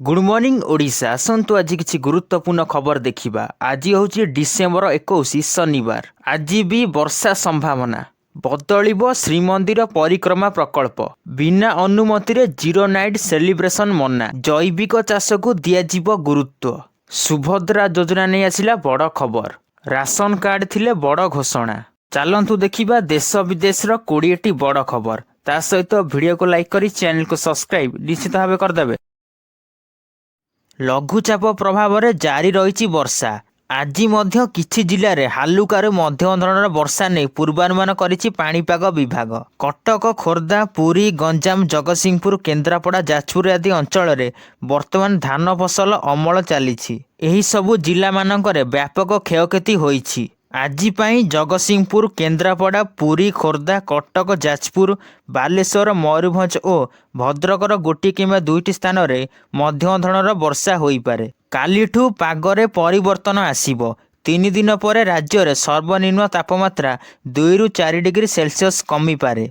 Good morning Odisha आसतु आज किसी गुरुत्वपूर्ण खबर देखिबा। आज हूँ डिसेम्बर 21 शनिवार। आज भी वर्षा संभावना। बदलिब श्रीमंदिर परिक्रमा प्रकल्प। बिना अनुमति रे जीरो नाइट सेलिब्रेशन मना। जैविक चाष को दियाजिब गुरुत्व। सुभद्रा योजना नहीं आसिला बड़ खबर। राशन कार्ड थिले बड़ घोषणा। चलतु देखिबा देश विदेश 20टी बड़ खबर। ता सहित वीडियो को लाइक करी चैनल को सब्सक्राइब निश्चित भाव करदेवे। लघुचाप प्रभाव में जारी रही वर्षा। आज किछि जिले में हालुकार मध्यम धरणर वर्षा नहीं पूर्वानुमान करिछि पाणीपाग विभाग। कटक, खोर्धा, पुरी, गंजाम, जगतसिंहपुर, केन्द्रापड़ा, जाजपुर आदि अंचल में वर्तमान धान फसल अमल चली। एही सबु जिला मानकरे व्यापक क्षयक्षति होईछि। आज जगतसिंहपुर, केन्द्रापड़ा, पुरी, खोर्धा, कटक, जाजपुर, बालेश्वर, मयूरभंज और भद्रकर गोटी किंवा 2टी स्थान में मध्यम धरणर वर्षा होईपारे। कालीठू पागरे परिवर्तन आसिबो। 3 दिन पर राज्य में सर्वनिम्न तापमात्रा 2 ରୁ 4 डिग्री सेल्सियस कमी पारे।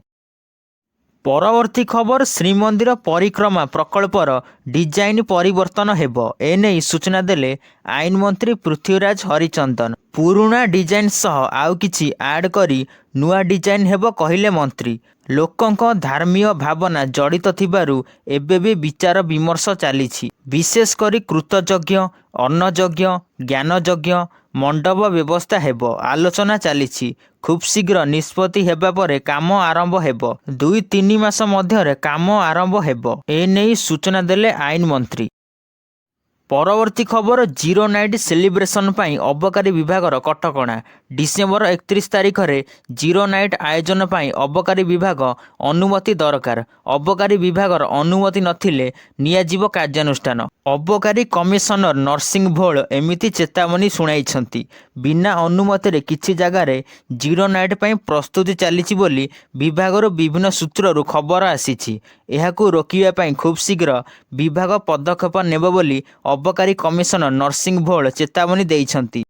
परवर्ती खबर श्रीमंदिर परिक्रमा प्रकल्पर डिजाइन परिवर्तन हेबो। एने सूचना देले आईन मंत्री पृथ्वीराज हरिचंदन। पुराना डिजाइन सह आउ किछि ऐड करी नुआ डिजाइन हेबो कहिले मंत्री। लोकंक धार्मिक भावना जड़ित थिबारु एबे भी विचार विमर्श चली। विशेष करी कृतयज्ञ, अन्नयज्ञ, ज्ञानयज्ञ, मंडप व्यवस्था हेबो आलोचना चली। खूब शीघ्र निष्पत्ति हेबा परे काम आरंभ हेबो। 2-3 मास मध्यरे काम आरंभ हेबो। एने सूचना देले आईन मंत्री। परवर्ती खबर जीरो नाइट सेलिब्रेशन पाई अबकारी विभागर कटकणा। डिसेम्बर 31 तारिख रे जीरो नाइट आयोजन पाई अबकारी विभाग अनुमति दरकार। अबकारी विभागर अनुमति नथिले नियाजिब कार्यानुष्ठान। अबकारी कमिशनर नरसिंह भोल एमिति चेतावनी सुनाइछंती। बिना अनुमति रे किछि जगह रे जीरो नाइट पाई प्रस्तुति चलीछि बोली विभागर विभिन्न सूत्ररु खबर आसीछि। एहाकु रोकिबा पाई खूब शीघ्र विभाग पदक्षेप नेब बोली अबकारी कमिशनर नरसिंह भोल चेतावनी देइछंती।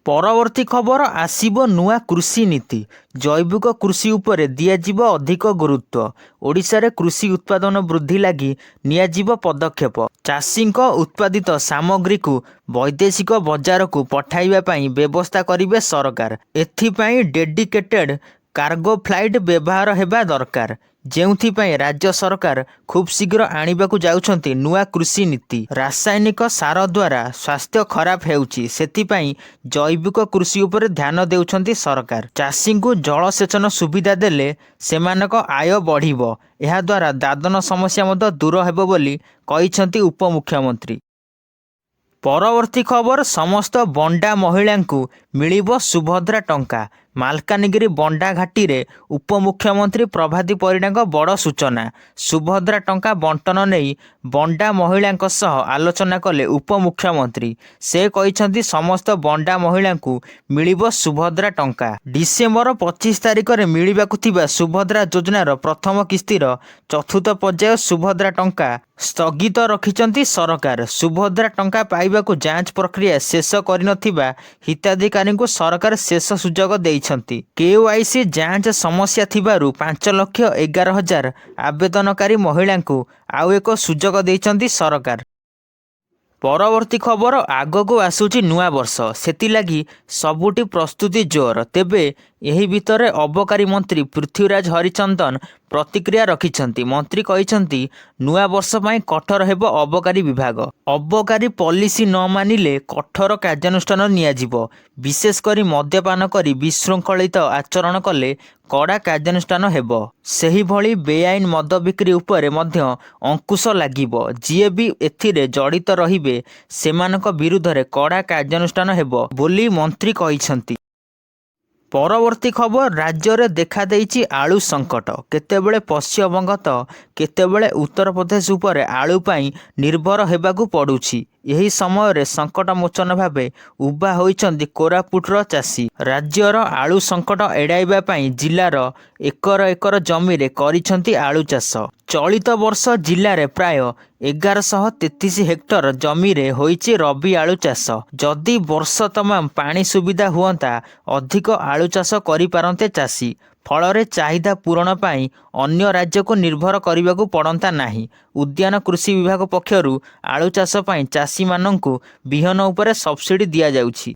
परवर्ती खबर आसिबो नुआ कृषि नीति। जैविक कृषि उपरे दियाजिबो अधिक गुरुत्व। ओडिशा रे कृषि उत्पादन वृद्धि लगी नियाजिबो पदक्षेप। चाषी उत्पादित सामग्री को वैदेशिक बजार को पठाइबा पाई व्यवस्था करिवे सरकार। एथिपाई डेडिकेटेड कार्गो फ्लाइट व्यवहार हेबा दरकार। जेउथिपाई राज्य सरकार खूब शीघ्र आनिबाकु जाउछंती नुआ कृषि नीति। रासायनिक सार द्वारा स्वास्थ्य खराब हेउची, सेथिपाई जैविक कृषि उपरे ध्यान देउछंती सरकार। चाषी को जलसेचन सुविधा देले सेमानक आय बढ़िबो। एहा द्वारा दादन समस्या मध्य दूर हेबो बोली कहिछंती उपमुख्यमंत्री। परवर्ती खबर समस्त बंडा महिला को मिलिबो सुभद्रा टंका। मालकानगिरी बंडा घाटी रे उपमुख्यमंत्री प्रभाती परिडा बड़ सूचना। सुभद्रा टंका बंटन नहीं बंडा महिला सह आलोचना कले उपमुख्यमंत्री। से कहिछंती समस्त बंडा महिला को मिलिबो सुभद्रा टंका। डिसेम्बर 25 तारिख रे मिलिबाकु थिबा सुभद्रा योजनार प्रथम किस्तीर चतुर्थ पर्याय सुभद्रा टंका स्थगित रखिछंती सरकार। सुभद्रा टंका पाइबाकु जांच प्रक्रिया शेष करिनथिबा हिताधिकारी को सरकार शेष सुजोग देइछंती। केवाईसी जांच समस्या थिबारु 5,11,000 आवेदनकारी महिला को आउ एक सुजोग देइछंती सरकार। परवर्ती खबर आगको आसुची नुआ वर्ष, सेतिलागी सबुटी प्रस्तुति जोर। तेबे एही भितरे अबकारी मंत्री पृथ्वीराज हरिचंदन प्रतिक्रिया रखिछंती। मंत्री कहिछंती नुआ वर्ष पाई कठोर हेबो अबकारी विभाग। अबकारी पॉलिसी न मानिले कठोर कार्यानुष्ठान नियाजिबो। विशेष करी मद्यपान करी विशृंखलित आचरण कले कड़ा कार्यानुष्ठान हेबो। सेही भली बेआईन मद बिक्री उपरे मध्य अंकुश लागिबो। जिए भी एथिरे जड़ित रहिबे सेमानक विरुद्धरे कड़ा कार्यानुष्ठान हेबो बोली मंत्री कहिछंती। परवर्ती खबर राज्य में देखा देइछि आलू संकट। केतेबेले पश्चिमबंग तो केतेबेले उत्तर प्रदेश उपरे आलू पाई निर्भर हेबाकु पड़ुछि। यही समय रे संकट मोचन भावे उबा होइछंती कोरापुटर चाषी। राज्यर आलू संकट एड़ाइबा पाई जिलार एकर एकर जमी रे करिछंती आलू चाष। चलित वर्ष जिले में प्राय 1133 हेक्टर जमी रे होइछि रबी आलू चाष। जदि वर्ष तमाम पानी सुविधा हुअंता अधिक आलू चाष करि पारंते चाषी। ଫଳରେ ଚାହିଦା ପୂରଣ ପାଇଁ ଅନ୍ୟ ରାଜ୍ୟକୁ ନିର୍ଭର କରିବାକୁ ପଡ଼ନ୍ତା ନାହିଁ। ଉଦ୍ୟାନ କୃଷି ବିଭାଗ ପକ୍ଷରୁ ଆଳୁ ଚାଷ ପାଇଁ ଚାଷୀମାନଙ୍କୁ ବିହନ ଉପରେ ସବସିଡି ଦିଆଯାଉଛି।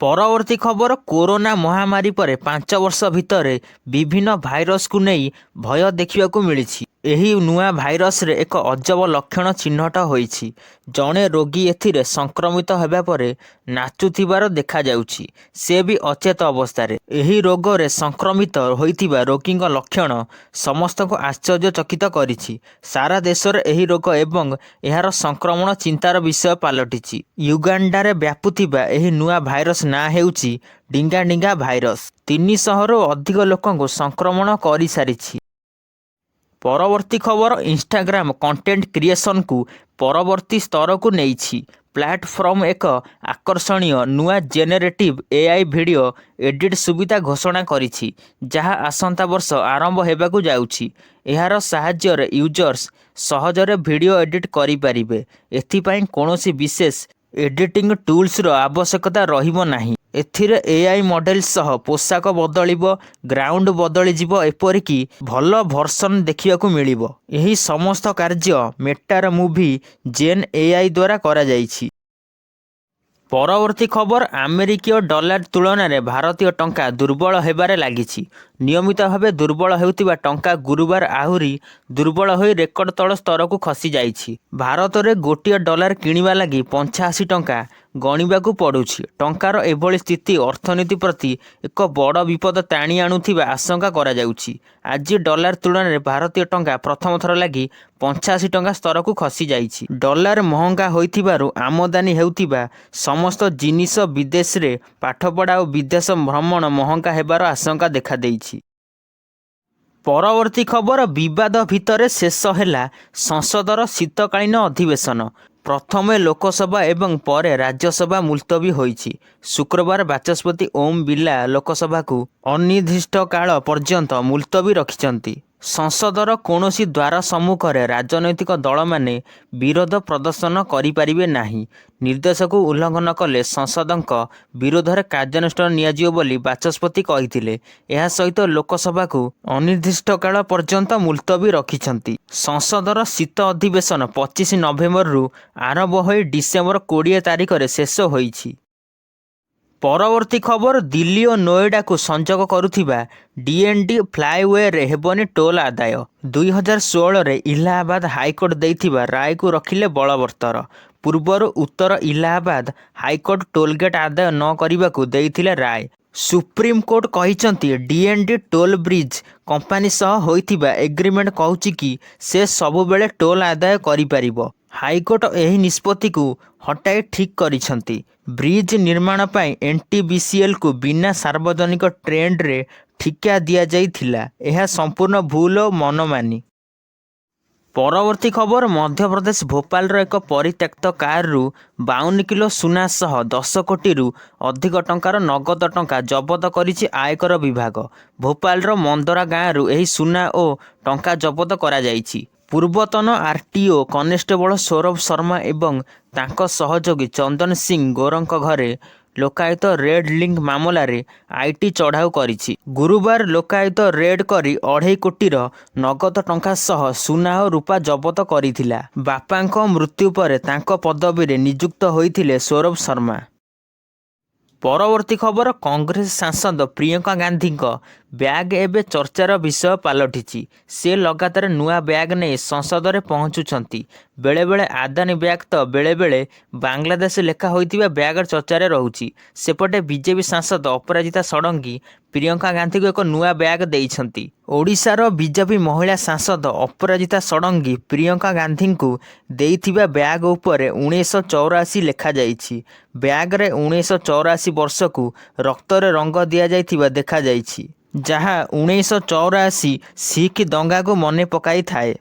ପରବର୍ତ୍ତୀ ଖବର, କୋରୋନା ମହାମାରୀ ପରେ 5 ବର୍ଷ ଭିତରେ ବିଭିନ୍ନ ଭାଇରସକୁ ନେଇ ଭୟ ଦେଖିବାକୁ ମିଳିଛି। ଏହି ନୂଆ ଭାଇରସରେ ଏକ ଅଜବ ଲକ୍ଷଣ ଚିହ୍ନଟ ହୋଇଛି। ଜଣେ ରୋଗୀ ଏଥିରେ ସଂକ୍ରମିତ ହେବା ପରେ ନାଚୁଥିବାର ଦେଖାଯାଉଛି, ସେ ବି ଅଚେତ ଅବସ୍ଥାରେ। ଏହି ରୋଗରେ ସଂକ୍ରମିତ ହୋଇଥିବା ରୋଗୀଙ୍କ ଲକ୍ଷଣ ସମସ୍ତଙ୍କୁ ଆଶ୍ଚର୍ଯ୍ୟଚକିତ କରିଛି। ସାରା ଦେଶରେ ଏହି ରୋଗ ଏବଂ ଏହାର ସଂକ୍ରମଣ ଚିନ୍ତାର ବିଷୟ ପାଲଟିଛି। ୟୁଗାଣ୍ଡାରେ ବ୍ୟାପୁଥିବା ଏହି ନୂଆ ଭାଇରସ ନାଁ ହେଉଛି ଡିଙ୍ଗା ଡିଙ୍ଗା ଭାଇରସ। 300ରୁ ଅଧିକ ଲୋକଙ୍କୁ ସଂକ୍ରମଣ କରିସାରିଛି। ପରବର୍ତ୍ତୀ ଖବର, ଇନଷ୍ଟାଗ୍ରାମ କଣ୍ଟେଣ୍ଟ କ୍ରିଏସନକୁ ପରବର୍ତ୍ତୀ ସ୍ତରକୁ ନେଇଛି। ପ୍ଲାଟଫର୍ମ ଏକ ଆକର୍ଷଣୀୟ ନୂଆ ଜେନେରେଟିଭ୍ ଏଆଇ ଭିଡ଼ିଓ ଏଡିଟ୍ ସୁବିଧା ଘୋଷଣା କରିଛି, ଯାହା ଆସନ୍ତା ବର୍ଷ ଆରମ୍ଭ ହେବାକୁ ଯାଉଛି। ଏହାର ସାହାଯ୍ୟରେ ୟୁଜର୍ସ ସହଜରେ ଭିଡ଼ିଓ ଏଡିଟ୍ କରିପାରିବେ। ଏଥିପାଇଁ କୌଣସି ବିଶେଷ ଏଡିଟିଂ ଟୁଲ୍ସର ଆବଶ୍ୟକତା ରହିବ ନାହିଁ। ଏଥିରେ ଏଆଇ ମଡେଲ ସହ ପୋଷାକ ବଦଳିବ, ଗ୍ରାଉଣ୍ଡ ବଦଳିଯିବ, ଏପରିକି ଭଲ ଭର୍ସନ ଦେଖିବାକୁ ମିଳିବ। ଏହି ସମସ୍ତ କାର୍ଯ୍ୟ ମେଟାର ମୁଭି ଜେନ୍ ଏଆଇ ଦ୍ୱାରା କରାଯାଇଛି। ପରବର୍ତ୍ତୀ ଖବର, ଆମେରିକୀୟ ଡଲାର ତୁଳନାରେ ଭାରତୀୟ ଟଙ୍କା ଦୁର୍ବଳ ହେବାରେ ଲାଗିଛି। ନିୟମିତ ଭାବେ ଦୁର୍ବଳ ହେଉଥିବା ଟଙ୍କା ଗୁରୁବାର ଆହୁରି ଦୁର୍ବଳ ହୋଇ ରେକର୍ଡ ତଳ ସ୍ତରକୁ ଖସିଯାଇଛି। ଭାରତରେ ଗୋଟିଏ ଡଲାର କିଣିବା ଲାଗି 85 ଟଙ୍କା ଗଣିବାକୁ ପଡ଼ୁଛି। ଟଙ୍କାର ଏଭଳି ସ୍ଥିତି ଅର୍ଥନୀତି ପ୍ରତି ଏକ ବଡ଼ ବିପଦ ଟାଣି ଆଣୁଥିବା ଆଶଙ୍କା କରାଯାଉଛି। ଆଜି ଡଲାର ତୁଳନାରେ ଭାରତୀୟ ଟଙ୍କା ପ୍ରଥମ ଥର ଲାଗି 85 ଟଙ୍କା ସ୍ତରକୁ ଖସିଯାଇଛି। ଡଲାର ମହଙ୍ଗା ହୋଇଥିବାରୁ ଆମଦାନୀ ହେଉଥିବା ସମସ୍ତ ଜିନିଷ, ବିଦେଶରେ ପାଠପଢ଼ା ଓ ବିଦେଶ ଭ୍ରମଣ ମହଙ୍ଗା ହେବାର ଆଶଙ୍କା ଦେଖାଦେଇଛି। ପରବର୍ତ୍ତୀ ଖବର, ବିବାଦ ଭିତରେ ଶେଷ ହେଲା ସଂସଦର ଶୀତକାଳୀନ ଅଧିବେଶନ। ପ୍ରଥମେ ଲୋକସଭା ଏବଂ ପରେ ରାଜ୍ୟସଭା ମୁଲତବୀ ହୋଇଛି। ଶୁକ୍ରବାର ବାଚସ୍ପତି ଓମ୍ ବିର୍ଲା ଲୋକସଭାକୁ ଅନିର୍ଦ୍ଦିଷ୍ଟ କାଳ ପର୍ଯ୍ୟନ୍ତ ମୁଲତବୀ ରଖିଛନ୍ତି। ସଂସଦର କୌଣସି ଦ୍ୱାର ସମ୍ମୁଖରେ ରାଜନୈତିକ ଦଳମାନେ ବିରୋଧ ପ୍ରଦର୍ଶନ କରିପାରିବେ ନାହିଁ। ନିର୍ଦ୍ଦେଶକୁ ଉଲ୍ଲଂଘନ କଲେ ସଂସଦଙ୍କ ବିରୋଧରେ କାର୍ଯ୍ୟାନୁଷ୍ଠାନ ନିଆଯିବ ବୋଲି ବାଚସ୍ପତି କହିଥିଲେ। ଏହା ସହିତ ଲୋକସଭାକୁ ଅନିର୍ଦ୍ଦିଷ୍ଟ କାଳ ପର୍ଯ୍ୟନ୍ତ ମୁଲତବୀ ରଖିଛନ୍ତି। ସଂସଦର ଶୀତ ଅଧିବେଶନ 25 ନଭେମ୍ବରରୁ ଆରମ୍ଭ ହୋଇ ଡିସେମ୍ବର 20 ତାରିଖରେ ଶେଷ ହୋଇଛି। ପରବର୍ତ୍ତୀ ଖବର, ଦିଲ୍ଲୀ ଓ ନୋଏଡାକୁ ସଂଯୋଗ କରୁଥିବା ଡିଏନ୍ଡି ଫ୍ଲାଏୱେରେ ହେବନି ଟୋଲ୍ ଆଦାୟ। 2016ରେ ଇଲାହାବାଦ ହାଇକୋର୍ଟ ଦେଇଥିବା ରାୟକୁ ରଖିଲେ ବଳବତ୍ତର। ପୂର୍ବରୁ ଉତ୍ତର ଇଲାହାବାଦ ହାଇକୋର୍ଟ ଟୋଲଗେଟ୍ ଆଦାୟ ନ କରିବାକୁ ଦେଇଥିଲେ ରାୟ। ସୁପ୍ରିମକୋର୍ଟ କହିଛନ୍ତି ଡିଏନ୍ଡି ଟୋଲ୍ ବ୍ରିଜ୍ କମ୍ପାନୀ ସହ ହୋଇଥିବା ଏଗ୍ରିମେଣ୍ଟ କହୁଛି କି ସେ ସବୁବେଳେ ଟୋଲ୍ ଆଦାୟ କରିପାରିବ। ହାଇକୋର୍ଟ ଏହି ନିଷ୍ପତ୍ତିକୁ ହଟାଇ ଠିକ୍ କରିଛନ୍ତି। ବ୍ରିଜ୍ ନିର୍ମାଣ ପାଇଁ ଏନ୍ଟିବିସିଏଲ୍କୁ ବିନା ସାର୍ବଜନିକ ଟେଣ୍ଡରରେ ଠିକା ଦିଆଯାଇଥିଲା। ଏହା ସମ୍ପୂର୍ଣ୍ଣ ଭୁଲ ଓ ମନମାନି। ପରବର୍ତ୍ତୀ ଖବର, ମଧ୍ୟପ୍ରଦେଶ ଭୋପାଳର ଏକ ପରିତ୍ୟକ୍ତ କାରରୁ 52 କିଲୋ ସୁନା ସହ 10 କୋଟିରୁ ଅଧିକ ଟଙ୍କାର ନଗଦ ଟଙ୍କା ଜବତ କରିଛି ଆୟକର ବିଭାଗ। ଭୋପାଳର ମନ୍ଦରା ଗାଁରୁ ଏହି ସୁନା ଓ ଟଙ୍କା ଜବତ କରାଯାଇଛି। ପୂର୍ବତନ ଆରଟିଓ କନେଷ୍ଟବଳ ସୌରଭ ଶର୍ମା ଏବଂ ତାଙ୍କ ସହଯୋଗୀ ଚନ୍ଦନ ସିଂ ଗୋରଙ୍କ ଘରେ ଲୋକାୟୁକ୍ତ ରେଡ୍ ଲିଙ୍କ ମାମଲାରେ ଆଇଟି ଚଢ଼ାଉ କରିଛି। ଗୁରୁବାର ଲୋକାୟୁକ୍ତ ରେଡ୍ କରି 2.5 କୋଟିର ନଗଦ ଟଙ୍କା ସହ ସୁନା ଓ ରୂପା ଜବତ କରିଥିଲା। ବାପାଙ୍କ ମୃତ୍ୟୁ ପରେ ତାଙ୍କ ପଦବୀରେ ନିଯୁକ୍ତ ହୋଇଥିଲେ ସୌରଭ ଶର୍ମା। ପରବର୍ତ୍ତୀ ଖବର, କଂଗ୍ରେସ ସାଂସଦ ପ୍ରିୟଙ୍କା ଗାନ୍ଧୀଙ୍କ ବ୍ୟାଗ୍ ଏବେ ଚର୍ଚ୍ଚାର ବିଷୟ ପାଲଟିଛି। ସେ ଲଗାତାର ନୂଆ ବ୍ୟାଗ୍ ନେଇ ସଂସଦରେ ପହଞ୍ଚୁଛନ୍ତି। ବେଳେବେଳେ ଆଦାନୀ ବ୍ୟାଗ୍ ତ ବେଳେବେଳେ ବାଂଲାଦେଶ ଲେଖା ହୋଇଥିବା ବ୍ୟାଗ୍ ଚର୍ଚ୍ଚାରେ ରହୁଛି। ସେପଟେ ବିଜେପି ସାଂସଦ ଅପରାଜିତା ଷଡ଼ଙ୍ଗୀ ପ୍ରିୟଙ୍କା ଗାନ୍ଧୀଙ୍କୁ ଏକ ନୂଆ ବ୍ୟାଗ୍ ଦେଇଛନ୍ତି। ଓଡ଼ିଶାର ବିଜେପି ମହିଳା ସାଂସଦ ଅପରାଜିତା ଷଡ଼ଙ୍ଗୀ ପ୍ରିୟଙ୍କା ଗାନ୍ଧୀଙ୍କୁ ଦେଇଥିବା ବ୍ୟାଗ୍ ଉପରେ 1984 ଲେଖାଯାଇଛି। ବ୍ୟାଗ୍ରେ 1984 ବର୍ଷକୁ ରକ୍ତରେ ରଙ୍ଗ ଦିଆଯାଇଥିବା ଦେଖାଯାଇଛି, ଯାହା 1984 ଶିଖ୍ ଦଙ୍ଗାକୁ ମନେ ପକାଇଥାଏ।